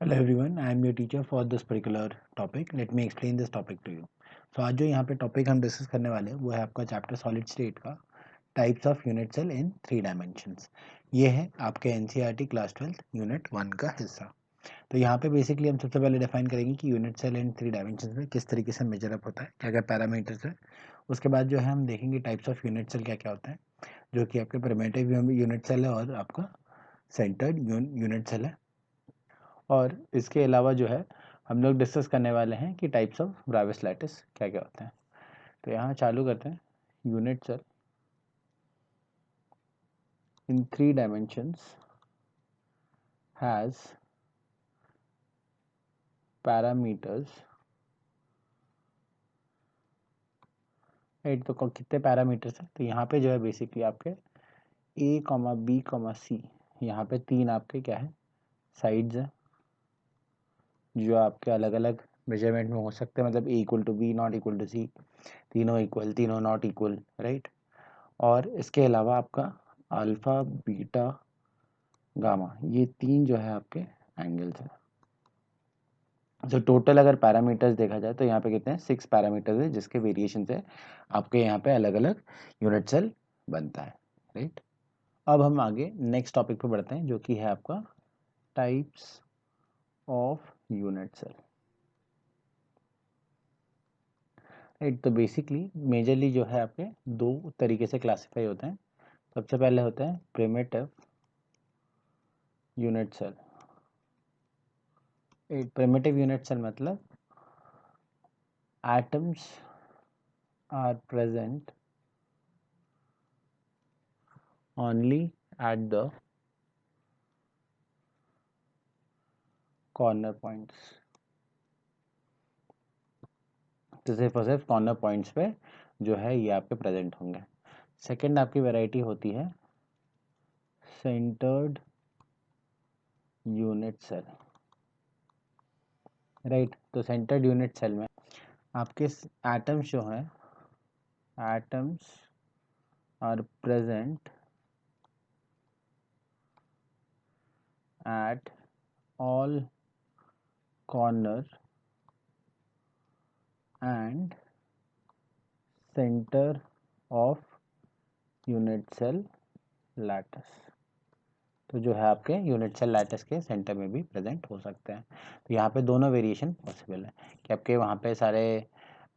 Hello everyone, I am your teacher for this particular topic. Let me explain this topic to you. So आज जो यहाँ पे topic हम discuss करने वाले हैं वो है आपका चैप्टर सॉलिड स्टेट का types of unit cell in 3 dimensions. ये है आपके एनसीईआरटी क्लास 12 यूनिट 1 का हिस्सा। तो यहाँ पे बेसिकली हम सबसे पहले डिफाइन करेंगे कि यूनिट सेल इन 3 डायमेंशंस में किस तरीके से मेजर अप होता है, क्या क्या पैरामीटर्स है। उसके बाद जो है हम देखेंगे टाइप्स ऑफ यूनिट सेल क्या क्या होता है, जो कि आपके प्रिमिटिव यूनिट सेल है और आपका सेंटर्ड यूनिट सेल है। और इसके अलावा जो है हम लोग डिस्कस करने वाले हैं कि टाइप्स ऑफ ब्राविस लैटिस क्या क्या होते हैं। तो यहाँ चालू करते हैं। Unit cell in 3 dimensions has parameters. Right, तो कितने पैरामीटर्स हैं? तो यहाँ पे जो है बेसिकली आपके ए कॉमा बी कॉमा सी, यहाँ पे 3 आपके क्या है साइड्स हैं जो आपके अलग अलग मेजरमेंट में हो सकते हैं। मतलब A equal to B, not equal to C, तीनों इक्वल, तीनों नॉट इक्वल, राइट। और इसके अलावा आपका अल्फा, बीटा, गामा, ये 3 जो है आपके एंगल्स हैं। तो टोटल अगर पैरामीटर्स देखा जाए तो यहाँ पे कितने हैं? 6 पैरामीटर्स है, जिसके वेरिएशन से आपके यहाँ पे अलग अलग यूनिट सेल बनता है, राइट। अब हम आगे नेक्स्ट टॉपिक पे बढ़ते हैं, जो कि है आपका types of unit cell. Right, तो बेसिकली मेजरली जो है आपके 2 तरीके से क्लासीफाई होते हैं। सबसे पहले होता है primitive unit cell. Primitive unit cell मतलब atoms are present only at the corner points। तो सिर्फ और सिर्फ कॉर्नर पॉइंट्स पे जो है ये आपके प्रेजेंट होंगे। सेकंड आपकी वैरायटी होती है सेंटर्ड यूनिट सेल। राइट, तो सेंटर्ड यूनिट सेल में आपके एटम्स जो हैं, atoms are present at all corner and center of unit cell lattice। तो जो है आपके यूनिट सेल लैटिस के सेंटर में भी प्रेजेंट हो सकते हैं। तो यहाँ पे दोनों वेरिएशन पॉसिबल है कि आपके वहाँ पे सारे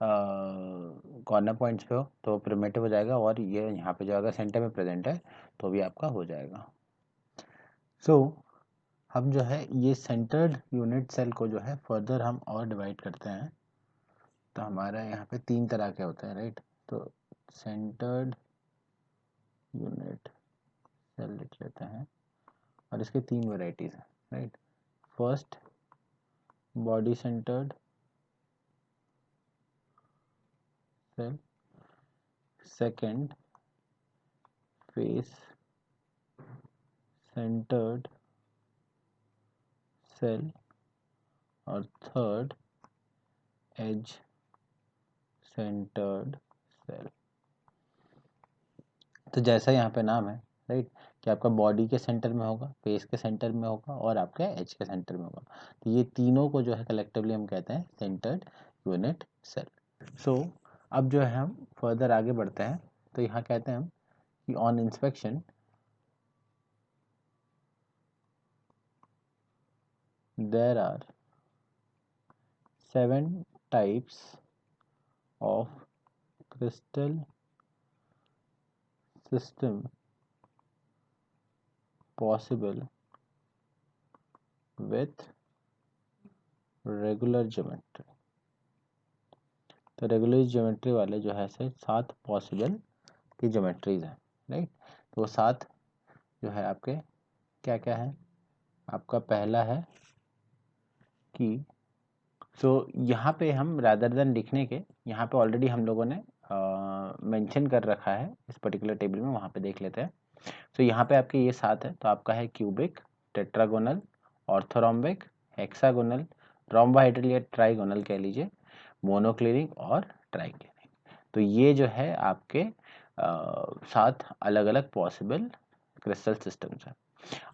कॉर्नर पॉइंट्स पे हो तो प्रिमिटिव हो जाएगा, और ये यहाँ पे जो अगर सेंटर में प्रेजेंट है तो भी आपका हो जाएगा। सो हम जो है ये सेंटर्ड यूनिट सेल को जो है फर्दर हम और डिवाइड करते हैं। तो हमारा यहाँ पे 3 तरह के होते हैं, राइट। तो सेंटर्ड यूनिट सेल लिख लेते हैं, और इसके 3 वेराइटीज हैं, right. First body centred cell, second face centred cell, और थर्ड एज सेंटर्ड सेल। तो जैसा यहाँ पे नाम है, राइट, कि आपका बॉडी के सेंटर में होगा, फेस के सेंटर में होगा, और आपके एज के सेंटर में होगा। तो ये तीनों को जो है कलेक्टिवली हम कहते हैं सेंटर्ड यूनिट सेल। सो अब जो है हम फर्दर आगे बढ़ते हैं। तो यहाँ कहते हैं हम कि on inspection there are 7 types of crystal system possible with regular geometry। तो रेगुलर ज्योमेट्री वाले जो है से 7 पॉसिबल की ज्योमेट्रीज हैं, राइट। तो वो 7 जो है आपके क्या क्या है? आपका पहला है कि यहाँ पे हम रादर देन लिखने के, यहाँ पे ऑलरेडी हम लोगों ने मेंशन कर रखा है इस पर्टिकुलर टेबल में, वहाँ पे देख लेते हैं। तो यहाँ पे आपके ये 7 है। तो आपका है क्यूबिक, टेट्रागोनल, ऑर्थोरोम्बिक, हेक्सागोनल, रोम्बाहेड्रल या ट्राइगोनल कह लीजिए, मोनोक्लिनिक और ट्राइक्लिनिक। तो ये जो है आपके 7 अलग अलग पॉसिबल क्रिस्टल सिस्टम्स हैं।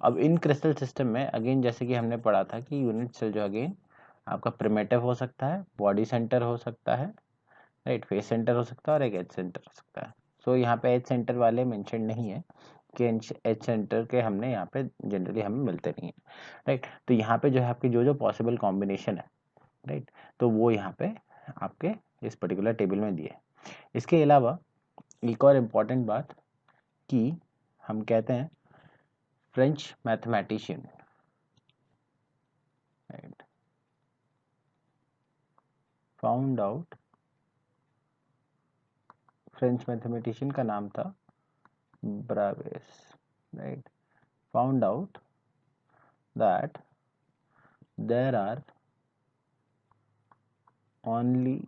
अब इन क्रिस्टल सिस्टम में अगेन जैसे कि हमने पढ़ा था कि यूनिट सेल जो अगेन आपका प्रिमिटिव हो सकता है, बॉडी सेंटर हो सकता है, राइट, फेस सेंटर हो सकता है और एक एज सेंटर हो सकता है। सो यहाँ पे एज सेंटर वाले मेंशन नहीं है कि एज सेंटर के हमने यहाँ पे जनरली हमें मिलते नहीं है, राइट। तो यहाँ पे जो है आपकी जो जो पॉसिबल कॉम्बिनेशन है, राइट, तो वो यहाँ पे आपके इस पर्टिकुलर टेबल में दिए। इसके अलावा एक और इम्पॉर्टेंट बात कि हम कहते हैं French mathematician, right, found out, French mathematician का नाम था Bravais, right, found out that there are only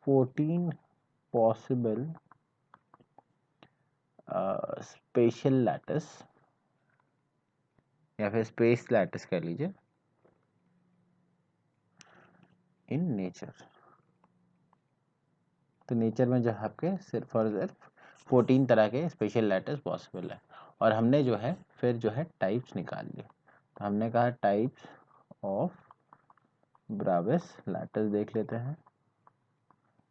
14 possible spatial lattice या फिर स्पेस लैटिस कह लीजिए इन नेचर। तो नेचर में जो है आपके सिर्फ और सिर्फ 14 तरह के स्पेशल लैटिस पॉसिबल है। और हमने जो है फिर जो है टाइप्स निकाल लिए। तो हमने कहा टाइप्स ऑफ ब्राविस लैटिस देख लेते हैं,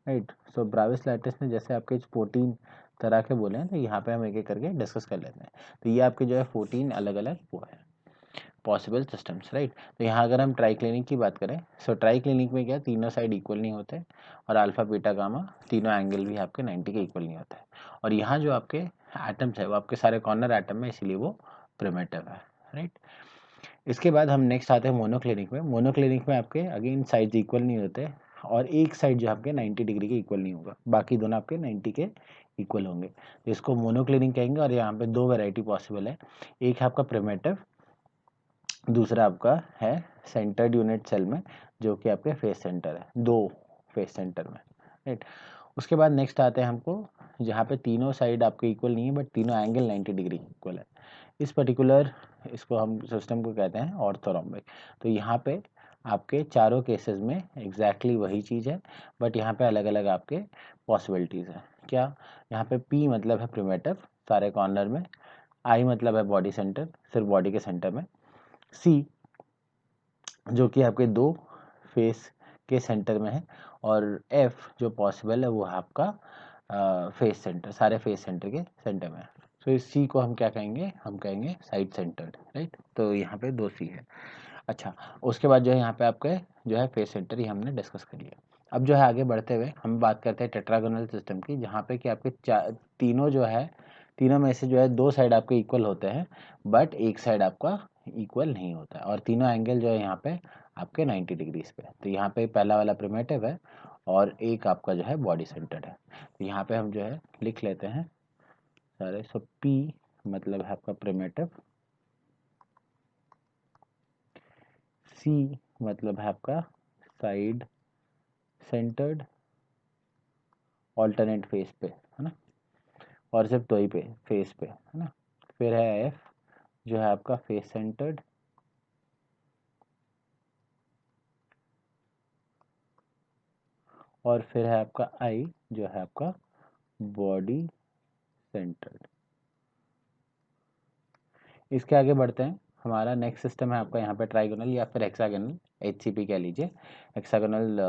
राइट। सो ब्राविस लैटिस ने जैसे आपके 14 तरह के बोले हैं, तो यहाँ पे हम एक एक करके डिस्कस कर लेते हैं। तो ये आपके जो है 14 अलग अलग वो है पॉसिबल सिस्टम्स, राइट। तो यहाँ अगर हम ट्राइक्लिनिक की बात करें, सो ट्राइक्लिनिक में क्या तीनों साइड इक्वल नहीं होते और अल्फा बीटा गामा तीनों एंगल भी आपके 90 के इक्वल नहीं होते हैं। और यहाँ जो आपके एटम्स है वो आपके सारे कॉर्नर एटम है, इसीलिए वो प्रिमिटिव है, राइट। इसके बाद हम नेक्स्ट आते हैं मोनोक्लिनिक में। मोनोक्लिनिक में आपके अगेन साइड्स इक्वल नहीं होते और एक साइड जो आपके 90 डिग्री के इक्वल नहीं होगा, बाकी दोनों आपके 90 के इक्वल होंगे। तो इसको मोनोक्लिनिक कहेंगे। और यहाँ पे दो वैरायटी पॉसिबल है, एक है आपका प्रिमिटिव, दूसरा आपका है सेंटर्ड यूनिट सेल में जो कि आपके फेस सेंटर है, दो फेस सेंटर में, राइट। उसके बाद नेक्स्ट आते हैं हमको जहाँ पे तीनों साइड आपके इक्वल नहीं है बट तीनों एंगल 90 डिग्री इक्वल है। इस पर्टिकुलर इसको हम सिस्टम को कहते हैं ऑर्थोरोम्बिक। तो यहाँ पे आपके चारों केसेस में एग्जैक्टली वही चीज़ है, बट यहाँ पे अलग अलग आपके पॉसिबिलिटीज़ हैं। क्या, यहाँ पे P मतलब है प्रिमिटिव सारे कॉर्नर में, I मतलब है बॉडी सेंटर सिर्फ बॉडी के सेंटर में, C जो कि आपके दो फेस के सेंटर में है, और F जो पॉसिबल है वो है आपका फेस सेंटर, सारे फेस सेंटर के सेंटर में है। तो इस C को हम क्या कहेंगे, हम कहेंगे साइड सेंटर्ड, राइट। तो यहाँ पे दो C है। अच्छा, उसके बाद जो है यहाँ पे आपके जो है फेस सेंटर, ये हमने डिस्कस कर लिया। अब जो है आगे बढ़ते हुए हम बात करते हैं टेट्रागोनल सिस्टम की, जहाँ पे कि आपके तीनों जो है, तीनों में से जो है दो साइड आपके इक्वल होते हैं बट एक साइड आपका इक्वल नहीं होता है, और तीनों एंगल जो है यहाँ पे आपके 90 डिग्रीज पे। तो यहाँ पे पहला वाला प्रिमिटिव है और एक आपका जो है बॉडी सेंटर्ड है। तो यहाँ पे हम जो है लिख लेते हैं सारे। सो P मतलब है आपका प्रिमिटिव, C मतलब है आपका साइड सेंटर्ड ऑल्टरनेट फेस पे, है ना, और सिर्फ दो ही पे फेस पे, है ना। फिर है F जो है आपका फेस सेंटर्ड, और फिर है आपका I जो है आपका बॉडी सेंटर्ड। इसके आगे बढ़ते हैं। हमारा नेक्स्ट सिस्टम है आपका यहाँ पे ट्राइगोनल या फिर हेक्सागोनल, HCP कह लीजिए, हेक्सागोनल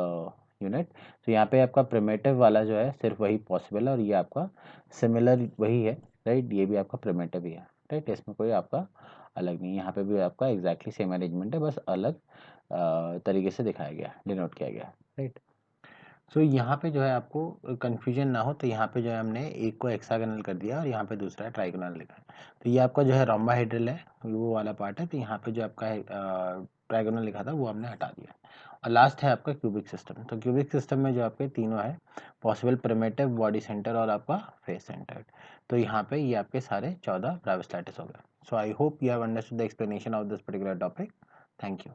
यूनिट। तो यहाँ पे आपका प्रिमिटिव वाला जो है सिर्फ वही पॉसिबल है, और ये आपका सिमिलर वही है, राइट। ये भी आपका प्रिमिटिव ही है, राइट। इसमें कोई आपका अलग नहीं है। यहाँ पे भी आपका एग्जैक्टली सेम अरेंजमेंट है, बस अलग तरीके से दिखाया गया, डिनोट किया गया, राइट। सो यहाँ पे जो है आपको कन्फ्यूजन ना हो, तो यहाँ पे जो है हमने एक को हेक्सागोनल कर दिया और यहाँ पे दूसरा ट्राइगोनल लिखा है। तो ये आपका जो है रोम्बाहेड्रल है, वो वाला पार्ट है। तो यहाँ पे जो आपका है ट्राइगोनल लिखा था वो हमने हटा दिया। और लास्ट है आपका क्यूबिक सिस्टम। तो क्यूबिक सिस्टम में जो आपके तीनों है पॉसिबल, प्रिमिटिव, बॉडी सेंटर और आपका फेस सेंटर। तो यहाँ पे ये आपके सारे 14 ब्राविस लैटिस हो गए। So I hope you have understood the explanation of this particular topic. Thank you.